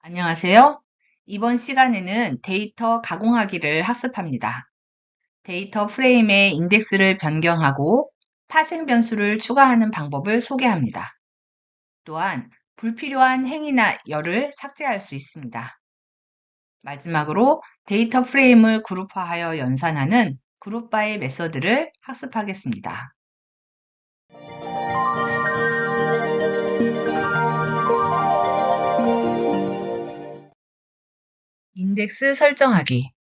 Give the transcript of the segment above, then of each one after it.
안녕하세요. 이번 시간에는 데이터 가공하기를 학습합니다. 데이터 프레임의 인덱스를 변경하고 파생 변수를 추가하는 방법을 소개합니다. 또한 불필요한 행이나 열을 삭제할 수 있습니다. 마지막으로 데이터 프레임을 그룹화하여 연산하는 그룹바이 메서드를 학습하겠습니다. 인덱스 설정하기.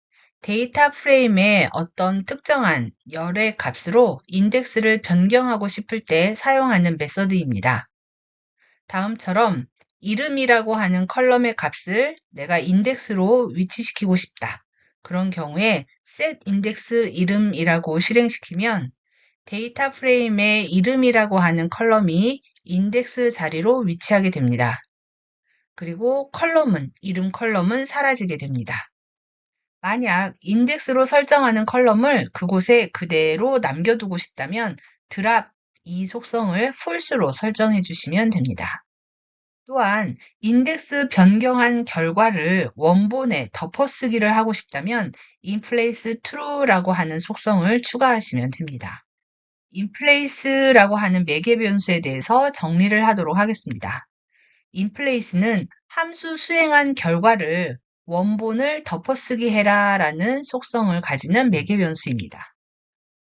데이터 프레임의 어떤 특정한 열의 값으로 인덱스를 변경하고 싶을 때 사용하는 메서드입니다. 다음처럼 이름이라고 하는 컬럼의 값을 내가 인덱스로 위치시키고 싶다. 그런 경우에 setIndex 이름이라고 실행시키면 데이터 프레임의 이름이라고 하는 컬럼이 인덱스 자리로 위치하게 됩니다. 그리고 이름 컬럼은 사라지게 됩니다. 만약 인덱스로 설정하는 컬럼을 그곳에 그대로 남겨두고 싶다면 드랍 이 속성을 false로 설정해 주시면 됩니다. 또한 인덱스 변경한 결과를 원본에 덮어쓰기를 하고 싶다면 inplace true라고 하는 속성을 추가하시면 됩니다. inplace라고 하는 매개 변수에 대해서 정리를 하도록 하겠습니다. inplace는 함수 수행한 결과를 원본을 덮어쓰기 해라 라는 속성을 가지는 매개 변수입니다.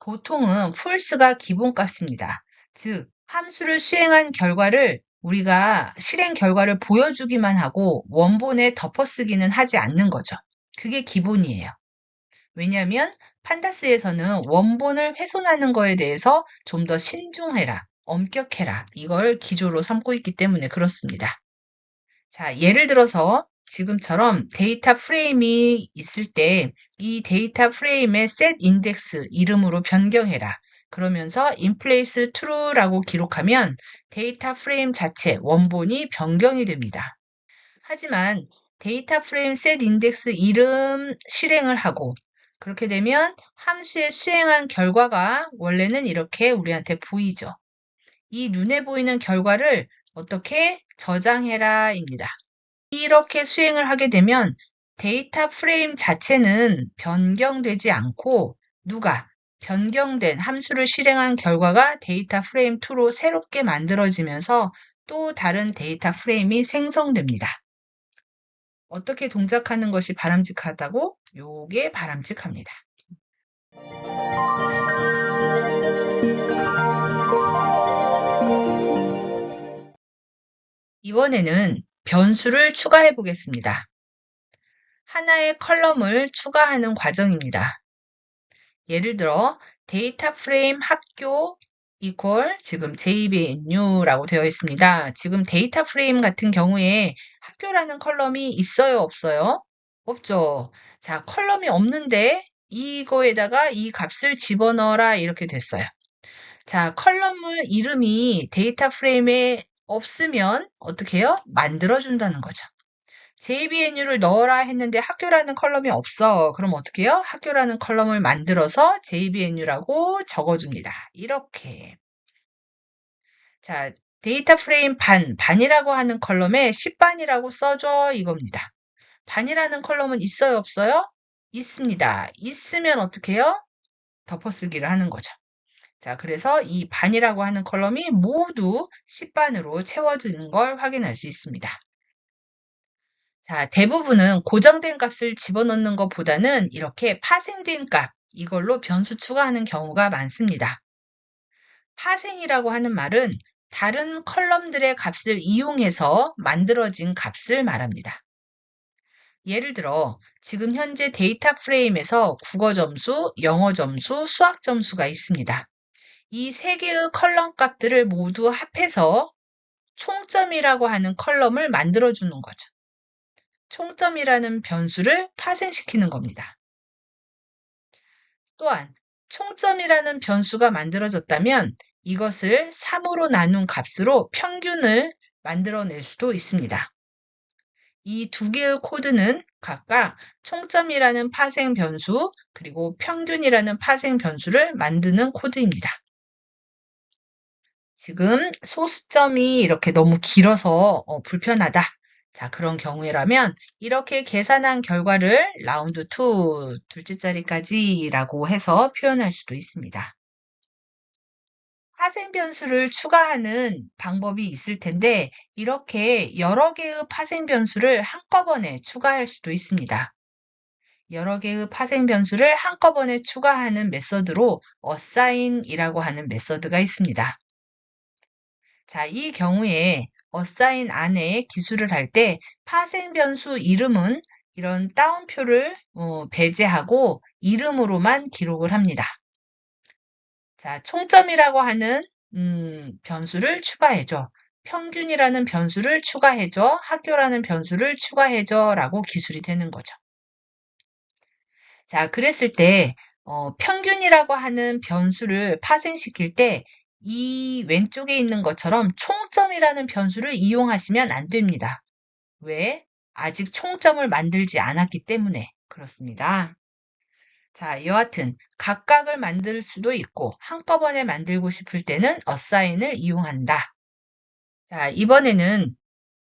보통은 false가 기본값입니다. 즉, 함수를 수행한 결과를 우리가 실행 결과를 보여주기만 하고 원본에 덮어쓰기는 하지 않는 거죠. 그게 기본이에요. 왜냐하면 판다스에서는 원본을 훼손하는 거에 대해서 좀 더 신중해라, 엄격해라 이걸 기조로 삼고 있기 때문에 그렇습니다. 자, 예를 들어서 지금처럼 데이터 프레임이 있을 때 이 데이터 프레임의 set index 이름으로 변경해라. 그러면서 inplace true라고 기록하면 데이터 프레임 자체 원본이 변경이 됩니다. 하지만 데이터 프레임 set index 이름 실행을 하고 그렇게 되면 함수에 수행한 결과가 원래는 이렇게 우리한테 보이죠. 이 눈에 보이는 결과를 어떻게 저장해라입니다. 이렇게 수행을 하게 되면 데이터 프레임 자체는 변경되지 않고 변경된 함수를 실행한 결과가 데이터 프레임 2로 새롭게 만들어지면서 또 다른 데이터 프레임이 생성됩니다. 어떻게 동작하는 것이 바람직하다고? 요게 바람직합니다. 이번에는 변수를 추가해 보겠습니다. 하나의 컬럼을 추가하는 과정입니다. 예를 들어 데이터 프레임 학교 지금 JVNU라고 되어 있습니다. 지금 데이터 프레임 같은 경우에 학교라는 컬럼이 있어요, 없어요? 없죠. 자, 컬럼이 없는데 이거에다가 이 값을 집어넣어라 이렇게 됐어요. 자, 컬럼의 이름이 데이터 프레임에 없으면 어떻게 해요? 만들어준다는 거죠. JVNU를 넣어라 했는데 학교라는 컬럼이 없어. 그럼 어떻게 해요? 학교라는 컬럼을 만들어서 JVNU라고 적어줍니다. 이렇게. 자, 데이터 프레임 반이라고 하는 컬럼에 10반이라고 써줘 이겁니다. 반이라는 컬럼은 있어요, 없어요? 있습니다. 있으면 어떻게 해요? 덮어쓰기를 하는 거죠. 자, 그래서 이 반이라고 하는 컬럼이 모두 10반으로 채워지는 걸 확인할 수 있습니다. 자, 대부분은 고정된 값을 집어넣는 것보다는 이렇게 파생된 값, 이걸로 변수 추가하는 경우가 많습니다. 파생이라고 하는 말은 다른 컬럼들의 값을 이용해서 만들어진 값을 말합니다. 예를 들어 지금 현재 데이터 프레임에서 국어 점수, 영어 점수, 수학 점수가 있습니다. 이 세 개의 컬럼 값들을 모두 합해서 총점이라고 하는 컬럼을 만들어주는 거죠. 총점이라는 변수를 파생시키는 겁니다. 또한 총점이라는 변수가 만들어졌다면 이것을 3으로 나눈 값으로 평균을 만들어낼 수도 있습니다. 이 두 개의 코드는 각각 총점이라는 파생 변수 그리고 평균이라는 파생 변수를 만드는 코드입니다. 지금 소수점이 이렇게 너무 길어서 불편하다. 자, 그런 경우라면 이렇게 계산한 결과를 라운드 2, 둘째 자리까지라고 해서 표현할 수도 있습니다. 파생 변수를 추가하는 방법이 있을 텐데 이렇게 여러 개의 파생 변수를 한꺼번에 추가할 수도 있습니다. 여러 개의 파생 변수를 한꺼번에 추가하는 메서드로 assign이라고 하는 메서드가 있습니다. 자, 이 경우에 assign 안에 기술을 할 때 파생 변수 이름은 이런 따옴표를 배제하고 이름으로만 기록을 합니다. 자, 총점이라고 하는 변수를 추가해줘. 평균이라는 변수를 추가해줘. 학교라는 변수를 추가해줘. 라고 기술이 되는 거죠. 자, 그랬을 때 평균이라고 하는 변수를 파생시킬 때 이 왼쪽에 있는 것처럼 총점이라는 변수를 이용하시면 안 됩니다. 왜? 아직 총점을 만들지 않았기 때문에 그렇습니다. 자, 여하튼 각각을 만들 수도 있고 한꺼번에 만들고 싶을 때는 assign을 이용한다. 자, 이번에는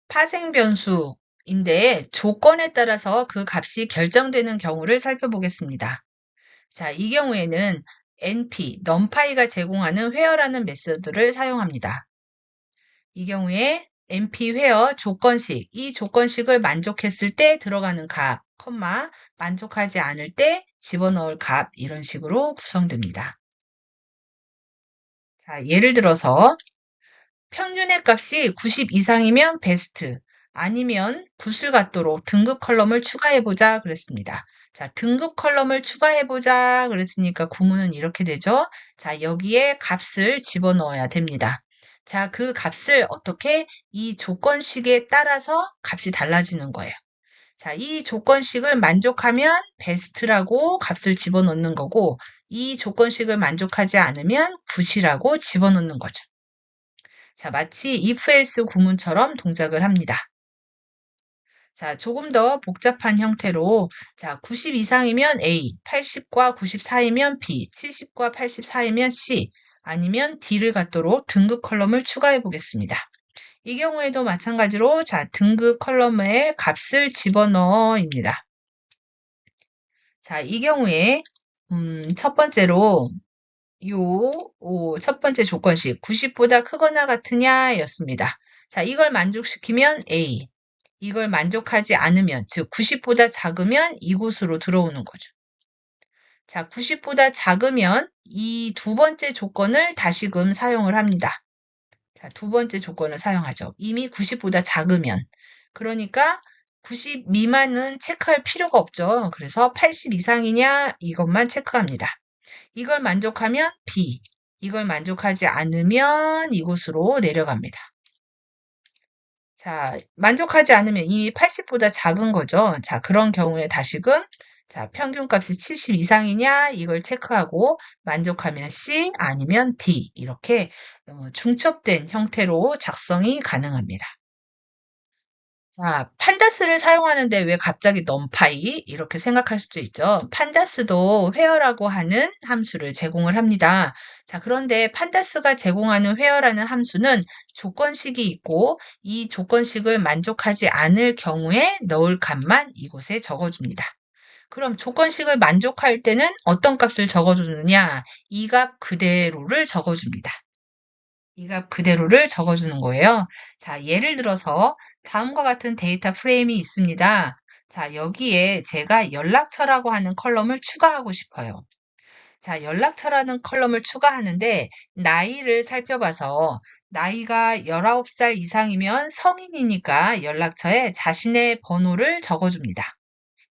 파생 변수인데 조건에 따라서 그 값이 결정되는 경우를 살펴보겠습니다. 자, 이 경우에는 np, numpy가 제공하는 where라는 메서드를 사용합니다. 이 경우에 np where 조건식, 이 조건식을 만족했을 때 들어가는 값, 만족하지 않을 때 집어넣을 값 이런 식으로 구성됩니다. 자, 예를 들어서 평균의 값이 90 이상이면 베스트, 아니면 굿을 갖도록 등급 컬럼을 추가해보자 그랬습니다. 자, 등급 컬럼을 추가해보자 그랬으니까 구문은 이렇게 되죠. 자, 여기에 값을 집어넣어야 됩니다. 자, 그 값을 어떻게? 이 조건식에 따라서 값이 달라지는 거예요. 자, 이 조건식을 만족하면 베스트라고 값을 집어넣는 거고, 이 조건식을 만족하지 않으면 굿이라고 집어넣는 거죠. 자, 마치 if else 구문처럼 동작을 합니다. 자, 조금 더 복잡한 형태로 자, 90 이상이면 A, 80과 90 사이면 B, 70과 80 사이면 C, 아니면 D를 갖도록 등급 컬럼을 추가해 보겠습니다. 이 경우에도 마찬가지로 자, 등급 컬럼에 값을 집어넣어입니다. 자, 이 경우에 첫 번째로 첫 번째 조건식 90보다 크거나 같으냐 였습니다. 자, 이걸 만족시키면 A, 이걸 만족하지 않으면, 즉 90보다 작으면 이곳으로 들어오는 거죠. 자, 90보다 작으면 이 두 번째 조건을 다시금 사용을 합니다. 자, 두 번째 조건을 사용하죠. 이미 90보다 작으면. 그러니까 90 미만은 체크할 필요가 없죠. 그래서 80 이상이냐 이것만 체크합니다. 이걸 만족하면 B, 이걸 만족하지 않으면 이곳으로 내려갑니다. 자, 만족하지 않으면 이미 80보다 작은 거죠. 자, 그런 경우에 다시금 자, 평균값이 70 이상이냐 이걸 체크하고 만족하면 C 아니면 D 이렇게 중첩된 형태로 작성이 가능합니다. 자, 판다스를 사용하는데 왜 갑자기 numpy 이렇게 생각할 수도 있죠. 판다스도 where라고 하는 함수를 제공을 합니다. 자, 그런데 판다스가 제공하는 where라는 함수는 조건식이 있고 이 조건식을 만족하지 않을 경우에 넣을 값만 이곳에 적어줍니다. 그럼 조건식을 만족할 때는 어떤 값을 적어주느냐? 이 값 그대로를 적어줍니다. 이 값 그대로를 적어주는 거예요. 자, 예를 들어서 다음과 같은 데이터 프레임이 있습니다. 자, 여기에 제가 연락처라고 하는 컬럼을 추가하고 싶어요. 자, 연락처라는 컬럼을 추가하는데 나이를 살펴봐서 나이가 19살 이상이면 성인이니까 연락처에 자신의 번호를 적어줍니다.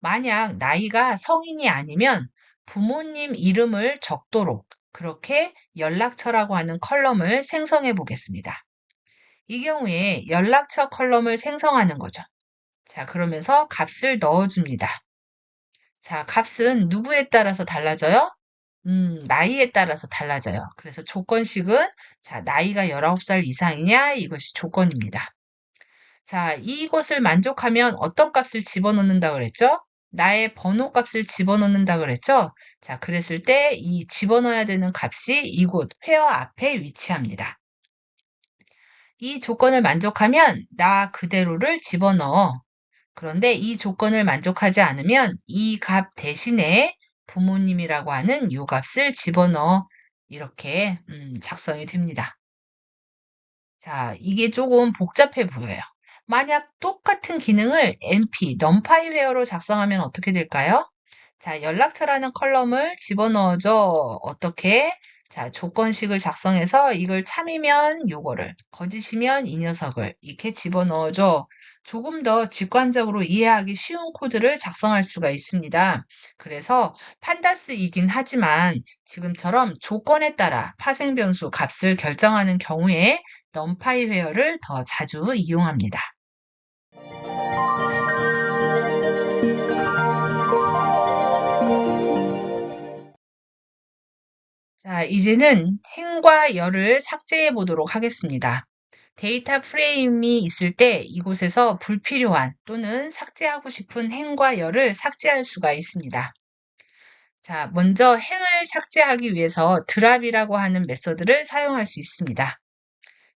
만약 나이가 성인이 아니면 부모님 이름을 적도록 그렇게 연락처라고 하는 컬럼을 생성해 보겠습니다. 이 경우에 연락처 컬럼을 생성하는 거죠. 자, 그러면서 값을 넣어줍니다. 자, 값은 누구에 따라서 달라져요? 나이에 따라서 달라져요. 그래서 조건식은 자, 나이가 19살 이상이냐? 이것이 조건입니다. 자, 이것을 만족하면 어떤 값을 집어넣는다 그랬죠? 나의 번호 값을 집어넣는다 그랬죠? 자, 그랬을 때 이 집어넣어야 되는 값이 이곳 where 앞에 위치합니다. 이 조건을 만족하면 나 그대로를 집어넣어. 그런데 이 조건을 만족하지 않으면 이 값 대신에 부모님이라고 하는 요 값을 집어넣어. 이렇게 작성이 됩니다. 자, 이게 조금 복잡해 보여요. 만약 똑같은 기능을 np, numpy where로 작성하면 어떻게 될까요? 자, 연락처라는 컬럼을 집어넣어줘. 어떻게? 자, 조건식을 작성해서 이걸 참이면 요거를, 거짓이면 이 녀석을 이렇게 집어넣어줘. 조금 더 직관적으로 이해하기 쉬운 코드를 작성할 수가 있습니다. 그래서 판다스이긴 하지만 지금처럼 조건에 따라 파생변수 값을 결정하는 경우에 numpy where를 더 자주 이용합니다. 자, 이제는 행과 열을 삭제해 보도록 하겠습니다. 데이터 프레임이 있을 때 이곳에서 불필요한 또는 삭제하고 싶은 행과 열을 삭제할 수가 있습니다. 자, 먼저 행을 삭제하기 위해서 드랍이라고 하는 메서드를 사용할 수 있습니다.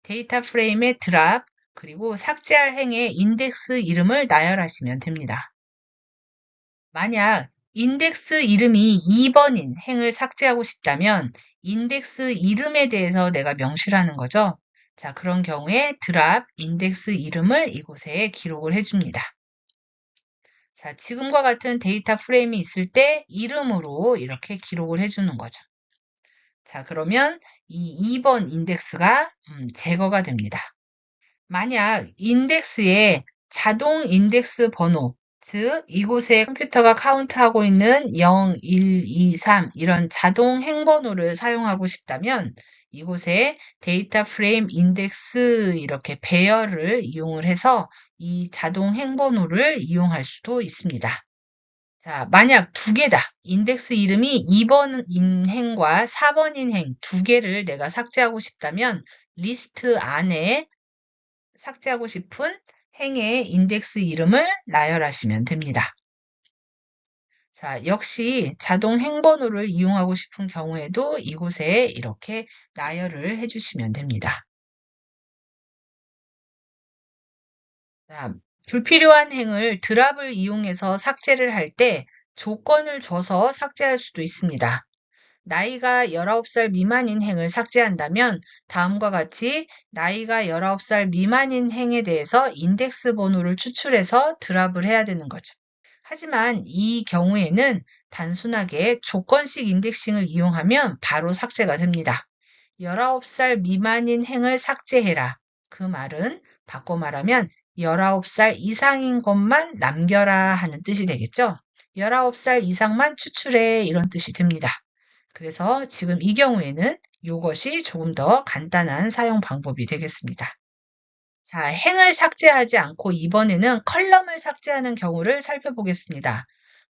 데이터 프레임의 드랍, 그리고 삭제할 행의 인덱스 이름을 나열하시면 됩니다. 만약 인덱스 이름이 2번인 행을 삭제하고 싶다면 인덱스 이름에 대해서 내가 명시를 하는 거죠. 자, 그런 경우에 드랍 인덱스 이름을 이곳에 기록을 해줍니다. 자, 지금과 같은 데이터 프레임이 있을 때 이름으로 이렇게 기록을 해주는 거죠. 자, 그러면 이 2번 인덱스가 제거가 됩니다. 만약 인덱스에 자동 인덱스 번호, 즉 이곳에 컴퓨터가 카운트하고 있는 0, 1, 2, 3 이런 자동 행번호를 사용하고 싶다면 이곳에 데이터 프레임 인덱스 이렇게 배열을 이용을 해서 이 자동 행번호를 이용할 수도 있습니다. 자, 만약 두 개다. 인덱스 이름이 2번인 행과 4번인 행 두 개를 내가 삭제하고 싶다면 리스트 안에 삭제하고 싶은 행의 인덱스 이름을 나열하시면 됩니다. 자, 역시 자동 행번호를 이용하고 싶은 경우에도 이곳에 이렇게 나열을 해주시면 됩니다. 자, 불필요한 행을 드랍을 이용해서 삭제를 할 때 조건을 줘서 삭제할 수도 있습니다. 나이가 19살 미만인 행을 삭제한다면 다음과 같이 나이가 19살 미만인 행에 대해서 인덱스 번호를 추출해서 드랍을 해야 되는 거죠. 하지만 이 경우에는 단순하게 조건식 인덱싱을 이용하면 바로 삭제가 됩니다. 19살 미만인 행을 삭제해라. 그 말은 바꿔 말하면 19살 이상인 것만 남겨라 하는 뜻이 되겠죠. 19살 이상만 추출해 이런 뜻이 됩니다. 그래서 지금 이 경우에는 이것이 조금 더 간단한 사용 방법이 되겠습니다. 자, 행을 삭제하지 않고 이번에는 컬럼을 삭제하는 경우를 살펴보겠습니다.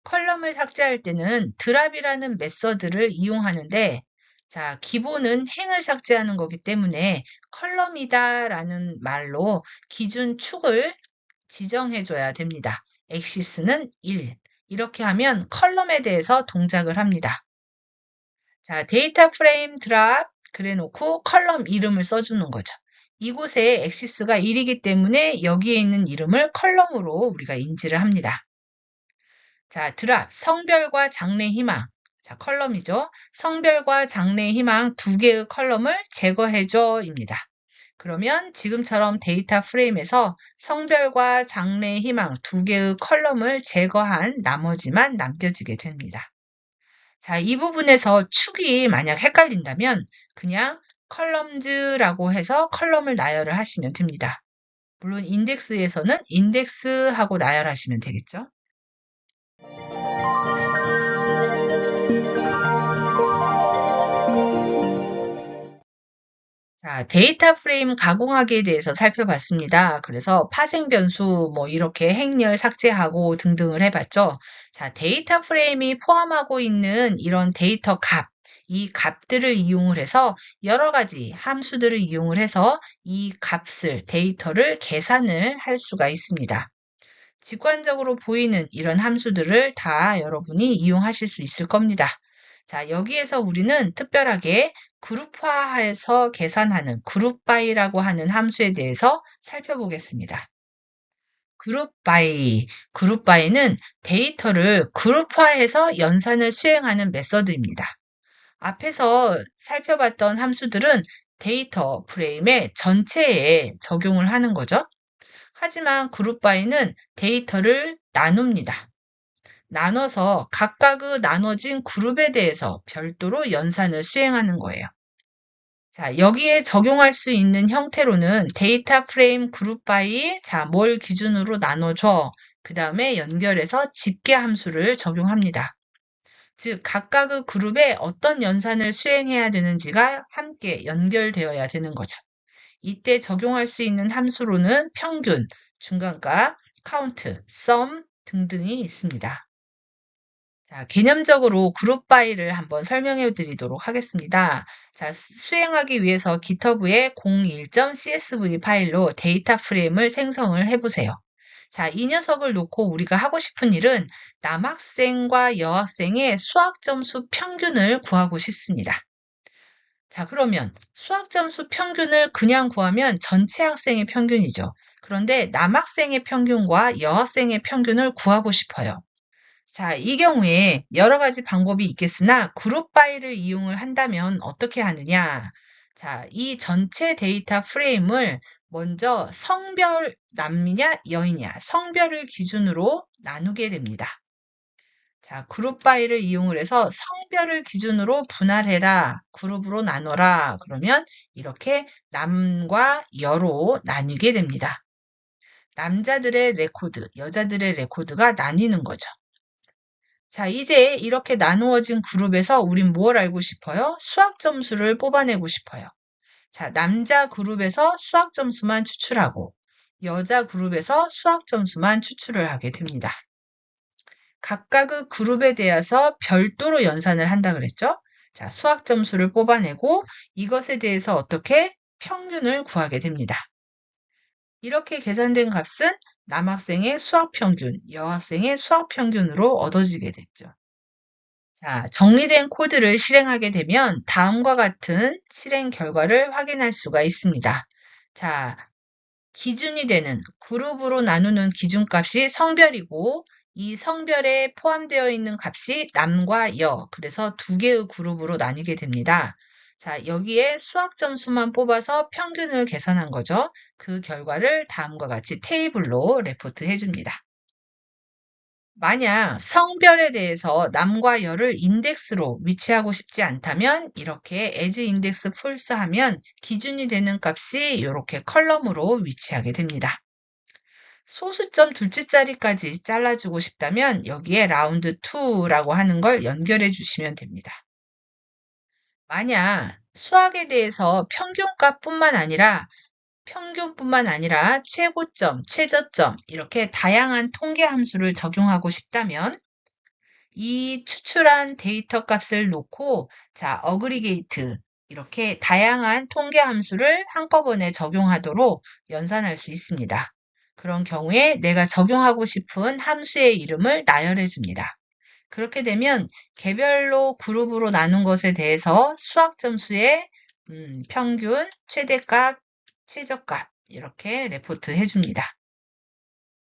컬럼을 삭제할 때는 드랍이라는 메서드를 이용하는데 자, 기본은 행을 삭제하는 거기 때문에 컬럼이다라는 말로 기준 축을 지정해 줘야 됩니다. 엑시스는 1. 이렇게 하면 컬럼에 대해서 동작을 합니다. 자, 데이터 프레임 드랍 그래 놓고 컬럼 이름을 써주는 거죠. 이곳에 엑시스가 1이기 때문에 여기에 있는 이름을 컬럼으로 우리가 인지를 합니다. 자, 드랍, 성별과 장래 희망. 자, 컬럼이죠. 성별과 장래 희망 두 개의 컬럼을 제거해줘 입니다. 그러면 지금처럼 데이터 프레임에서 성별과 장래 희망 두 개의 컬럼을 제거한 나머지만 남겨지게 됩니다. 자, 이 부분에서 축이 만약 헷갈린다면 그냥 컬럼즈라고 해서 컬럼을 나열을 하시면 됩니다. 물론 인덱스에서는 인덱스하고 나열하시면 되겠죠. 자, 데이터 프레임 가공하기에 대해서 살펴봤습니다. 그래서 파생 변수 뭐 이렇게 행렬 삭제하고 등등을 해봤죠. 자, 데이터 프레임이 포함하고 있는 이런 데이터 값, 이 값들을 이용을 해서 여러 가지 함수들을 이용을 해서 이 값을, 데이터를 계산을 할 수가 있습니다. 직관적으로 보이는 이런 함수들을 다 여러분이 이용하실 수 있을 겁니다. 자, 여기에서 우리는 특별하게 그룹화해서 계산하는 그룹바이라고 하는 함수에 대해서 살펴보겠습니다. 그룹바이는 데이터를 그룹화해서 연산을 수행하는 메서드입니다. 앞에서 살펴봤던 함수들은 데이터 프레임의 전체에 적용을 하는 거죠. 하지만 그룹바이는 데이터를 나눕니다. 나눠서 각각의 나눠진 그룹에 대해서 별도로 연산을 수행하는 거예요. 자, 여기에 적용할 수 있는 형태로는 데이터 프레임 그룹 바이, 자, 뭘 기준으로 나눠줘. 그 다음에 연결해서 집계 함수를 적용합니다. 즉, 각각의 그룹에 어떤 연산을 수행해야 되는지가 함께 연결되어야 되는 거죠. 이때 적용할 수 있는 함수로는 평균, 중간값, 카운트, 썸 등등이 있습니다. 자, 개념적으로 그룹 바이를 한번 설명해 드리도록 하겠습니다. 자, 수행하기 위해서 GitHub에 01.csv 파일로 데이터 프레임을 생성을 해보세요. 자, 이 녀석을 놓고 우리가 하고 싶은 일은 남학생과 여학생의 수학 점수 평균을 구하고 싶습니다. 자, 그러면 수학 점수 평균을 그냥 구하면 전체 학생의 평균이죠. 그런데 남학생의 평균과 여학생의 평균을 구하고 싶어요. 자, 이 경우에 여러 가지 방법이 있겠으나 그룹 바이를 이용을 한다면 어떻게 하느냐? 자, 이 전체 데이터 프레임을 먼저 성별 남이냐 여이냐 성별을 기준으로 나누게 됩니다. 자, 그룹 바이를 이용을 해서 성별을 기준으로 분할해라, 그룹으로 나눠라. 그러면 이렇게 남과 여로 나뉘게 됩니다. 남자들의 레코드, 여자들의 레코드가 나뉘는 거죠. 자, 이제 이렇게 나누어진 그룹에서 우린 뭘 알고 싶어요? 수학 점수를 뽑아내고 싶어요. 자, 남자 그룹에서 수학 점수만 추출하고 여자 그룹에서 수학 점수만 추출을 하게 됩니다. 각각의 그룹에 대해서 별도로 연산을 한다 그랬죠? 자, 수학 점수를 뽑아내고 이것에 대해서 어떻게 평균을 구하게 됩니다. 이렇게 계산된 값은 남학생의 수학 평균, 여학생의 수학 평균으로 얻어지게 됐죠. 자, 정리된 코드를 실행하게 되면 다음과 같은 실행 결과를 확인할 수가 있습니다. 자, 기준이 되는 그룹으로 나누는 기준값이 성별이고 이 성별에 포함되어 있는 값이 남과 여, 그래서 두 개의 그룹으로 나뉘게 됩니다. 자, 여기에 수학 점수만 뽑아서 평균을 계산한 거죠. 그 결과를 다음과 같이 테이블로 레포트 해줍니다. 만약 성별에 대해서 남과 여를 인덱스로 위치하고 싶지 않다면 이렇게 as index false 하면 기준이 되는 값이 이렇게 컬럼으로 위치하게 됩니다. 소수점 둘째 자리까지 잘라주고 싶다면 여기에 round 2라고 하는 걸 연결해 주시면 됩니다. 만약 수학에 대해서 평균뿐만 아니라 최고점, 최저점 이렇게 다양한 통계 함수를 적용하고 싶다면 이 추출한 데이터 값을 놓고 자, 어그리게이트 이렇게 다양한 통계 함수를 한꺼번에 적용하도록 연산할 수 있습니다. 그런 경우에 내가 적용하고 싶은 함수의 이름을 나열해 줍니다. 그렇게 되면 개별로 그룹으로 나눈 것에 대해서 수학 점수의 평균, 최대값, 최저값 이렇게 레포트 해줍니다.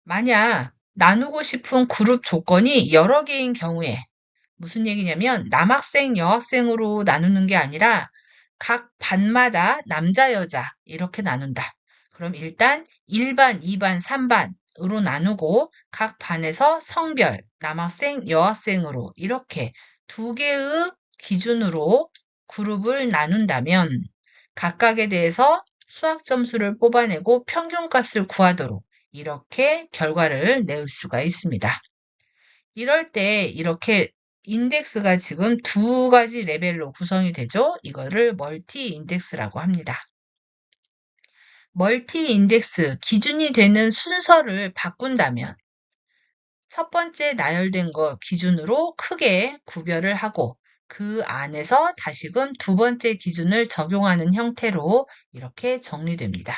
만약 나누고 싶은 그룹 조건이 여러 개인 경우에 무슨 얘기냐면 남학생, 여학생으로 나누는 게 아니라 각 반마다 남자, 여자 이렇게 나눈다. 그럼 일단 1반, 2반, 3반으로 나누고 각 반에서 성별, 남학생, 여학생으로 이렇게 두 개의 기준으로 그룹을 나눈다면 각각에 대해서 수학 점수를 뽑아내고 평균값을 구하도록 이렇게 결과를 낼 수가 있습니다. 이럴 때 이렇게 인덱스가 지금 두 가지 레벨로 구성이 되죠. 이거를 멀티 인덱스라고 합니다. 멀티 인덱스 기준이 되는 순서를 바꾼다면 첫 번째 나열된 거 기준으로 크게 구별을 하고 그 안에서 다시금 두 번째 기준을 적용하는 형태로 이렇게 정리됩니다.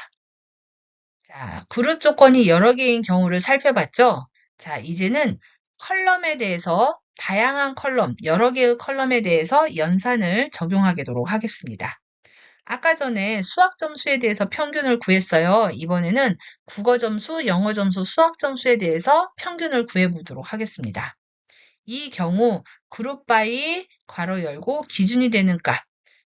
자, 그룹 조건이 여러 개인 경우를 살펴봤죠? 자, 이제는 컬럼에 대해서 다양한 컬럼, 여러 개의 컬럼에 대해서 연산을 적용하도록 하겠습니다. 아까 전에 수학 점수에 대해서 평균을 구했어요. 이번에는 국어 점수, 영어 점수, 수학 점수에 대해서 평균을 구해보도록 하겠습니다. 이 경우 그룹 바이 괄호 열고 기준이 되는 값,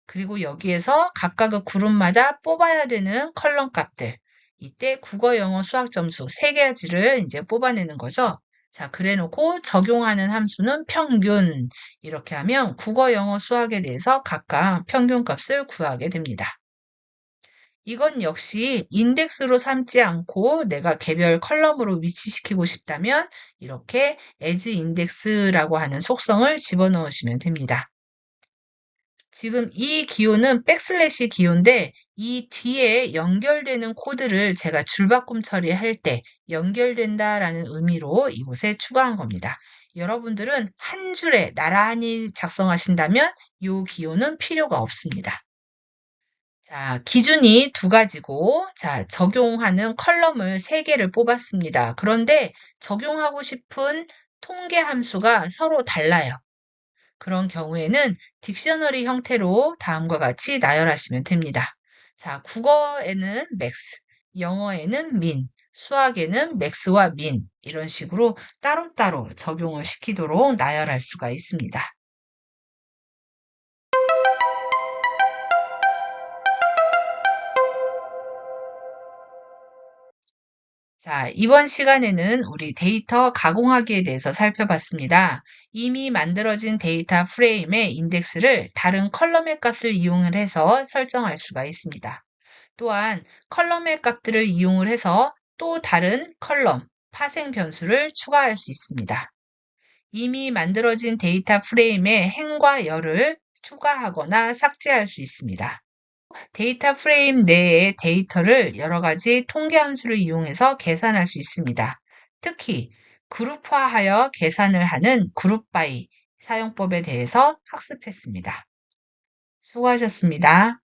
그리고 여기에서 각각의 그룹마다 뽑아야 되는 컬럼 값들, 이때 국어, 영어, 수학 점수 세 가지를 이제 뽑아내는 거죠. 자, 그래 놓고 적용하는 함수는 평균. 이렇게 하면 국어, 영어, 수학에 대해서 각각 평균 값을 구하게 됩니다. 이건 역시 인덱스로 삼지 않고 내가 개별 컬럼으로 위치시키고 싶다면 이렇게 as index라고 하는 속성을 집어넣으시면 됩니다. 지금 이 기호는 백슬래시 기호인데 이 뒤에 연결되는 코드를 제가 줄바꿈 처리할 때 연결된다라는 의미로 이곳에 추가한 겁니다. 여러분들은 한 줄에 나란히 작성하신다면 이 기호는 필요가 없습니다. 자, 기준이 두 가지고, 자, 적용하는 컬럼을 세 개를 뽑았습니다. 그런데 적용하고 싶은 통계 함수가 서로 달라요. 그런 경우에는 딕셔너리 형태로 다음과 같이 나열하시면 됩니다. 자, 국어에는 max, 영어에는 min, 수학에는 max와 min, 이런 식으로 따로따로 적용을 시키도록 나열할 수가 있습니다. 자, 이번 시간에는 우리 데이터 가공하기에 대해서 살펴봤습니다. 이미 만들어진 데이터 프레임의 인덱스를 다른 컬럼의 값을 이용을 해서 설정할 수가 있습니다. 또한 컬럼의 값들을 이용을 해서 또 다른 컬럼, 파생 변수를 추가할 수 있습니다. 이미 만들어진 데이터 프레임에 행과 열을 추가하거나 삭제할 수 있습니다. 데이터 프레임 내의 데이터를 여러 가지 통계 함수를 이용해서 계산할 수 있습니다. 특히 그룹화하여 계산을 하는 그룹 바이 사용법에 대해서 학습했습니다. 수고하셨습니다.